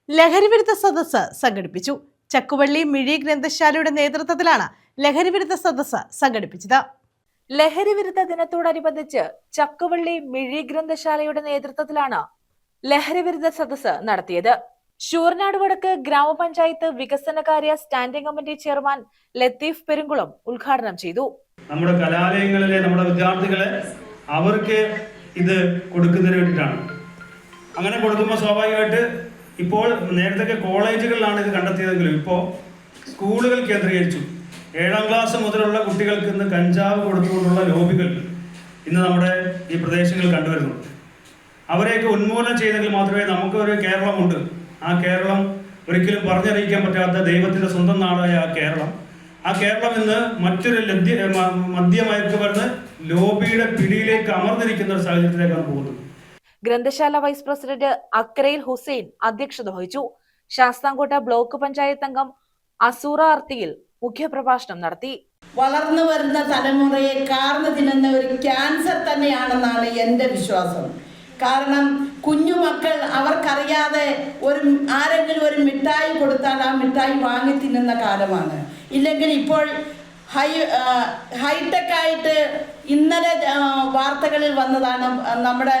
ലഹരിവിരുദ്ധ സദസ്സ് സംഘടിപ്പിച്ചു. ചക്കുവള്ളി മിഴി ഗ്രന്ഥശാലയുടെ നേതൃത്വത്തിലാണ് ലഹരിവിരുദ്ധ സദസ്സ് സംഘടിപ്പിച്ചത്. ലഹരിവിരുദ്ധ ദിനത്തോടനുബന്ധിച്ച് ചക്കുവള്ളി മിഴി ഗ്രന്ഥശാലയുടെ നേതൃത്വത്തിലാണ് ലഹരിവിരുദ്ധ സദസ്സ് നടത്തിയത്. ശൂർനാട് വടക്ക് ഗ്രാമപഞ്ചായത്ത് വികസനകാര്യ standing committee chairman Latheef Perumkulam ഉദ്ഘാടനം ചെയ്തു. നമ്മുടെ കലാലയങ്ങളിലെ നമ്മുടെ വിദ്യാർത്ഥികളെ അവർക്ക് ഇത് കൊടുക്കുന്നതിന് വേണ്ടിയിട്ടാണ്. അങ്ങനെ കൊടുക്കുമ്പോൾ സ്വാഭാവികമായിട്ട് ഇപ്പോൾ നേരത്തെ കോളേജുകളിലാണ് ഇത് കണ്ടെത്തിയതെങ്കിലും ഇപ്പോൾ സ്കൂളുകൾ കേന്ദ്രീകരിച്ചു 7ാം ക്ലാസ് മുതലുള്ള കുട്ടികൾക്ക് ഇന്ന് കഞ്ചാവ് കൊടുത്തുകൊണ്ടുള്ള ലോബികൾ ഇന്ന് നമ്മുടെ ഈ പ്രദേശങ്ങളിൽ കണ്ടുവരുന്നുണ്ട്. അവരെയൊക്കെ ഉന്മൂലനം ചെയ്തെങ്കിൽ മാത്രമേ നമുക്ക് ഒരു കേരളമുണ്ട്. ആ കേരളം ഒരിക്കലും പറഞ്ഞറിയിക്കാൻ പറ്റാത്ത ദൈവത്തിൻ്റെ സ്വന്തം നാടായ ആ കേരളം ഇന്ന് മറ്റൊരു മദ്യമയക്കുമരുന്ന് ലോബിയുടെ പിടിയിലേക്ക് അമർന്നിരിക്കുന്ന ഒരു സാഹചര്യത്തിലേക്കാണ് പോകുന്നത്. ഗ്രന്ഥശാല വൈസ് പ്രസിഡന്റ് അക്കരയിൽ ഹുസൈൻ അധ്യക്ഷത വഹിച്ചു. ശാസ്താംകോട്ട ബ്ലോക്ക് പഞ്ചായത്ത് അംഗം അസൂറ അർത്തിയിൽ മുഖ്യപ്രഭാഷണം നടത്തി. വളർന്നു വരുന്ന തലമുറയെ കാർന്നു തിന്നുന്ന ഒരു ക്യാൻസർ തന്നെയാണെന്നാണ് എൻ്റെ വിശ്വാസം. കാരണം കുഞ്ഞുമക്കൾ അവർക്കറിയാതെ ആരെങ്കിലും ഒരു മിഠായി കൊടുത്താൽ ആ മിഠായി വാങ്ങി തിന്നുന്ന കാലമാണ്. ഇല്ലെങ്കിൽ ഇപ്പോൾ ഹൈടെക് ആയിട്ട് ഇന്നലെ വാർത്തകളിൽ വന്നതാണ് നമ്മുടെ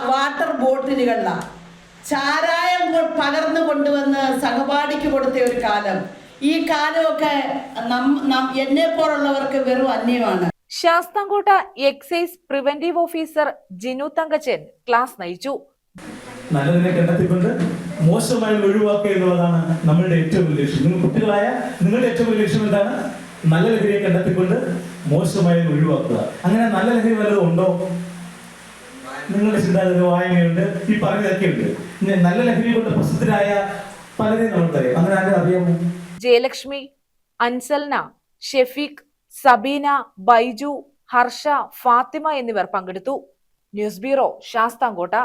വാട്ടർ ബോട്ടിലുകളിലാണ് ചാരായം പകർന്നു കൊണ്ടുവന്ന് സഹപാഠിക്ക് കൊടുത്ത ഒരു കാലം. ഈ കാലമൊക്കെ എന്നെ പോലുള്ളവർക്ക് വെറും അന്യമാണ്. Sasthamkotta excise preventive officer Jinu Thankachan class നയിച്ചു. നല്ലതിനെ കണ്ടെത്തിക്കൊണ്ട് മോശമായി ഒഴിവാക്കുക എന്നുള്ളതാണ് നമ്മളുടെ ഏറ്റവും വലിയ ലക്ഷ്യം. നിങ്ങൾ കുട്ടികളായ നിങ്ങളുടെ ഏറ്റവും വലിയ ലക്ഷ്യം എന്താണ്? നല്ല ലഹരിയെ കണ്ടെത്തിക്കൊണ്ട് മോശമായി ഒഴിവാക്കുക. അങ്ങനെ നല്ല ലഹരി വല്ലതും ഉണ്ടോ? നിങ്ങളുടെ ചിന്താഗതി വായനയുണ്ട്, ഈ പറഞ്ഞതൊക്കെ ഉണ്ട്. നല്ല ലഹരി കൊണ്ട് പ്രസിദ്ധരായ പലരെയും നമുക്കറിയാം. അങ്ങനെ ആരും അറിയാമോ? ജയലക്ഷ്മി, അൻസൽന, ഷെഫീഖ്, സബീന, ബൈജു, ഹർഷ, ഫാത്തിമ എന്നിവർ പങ്കെടുത്തു. News bureau, Sasthamkotta.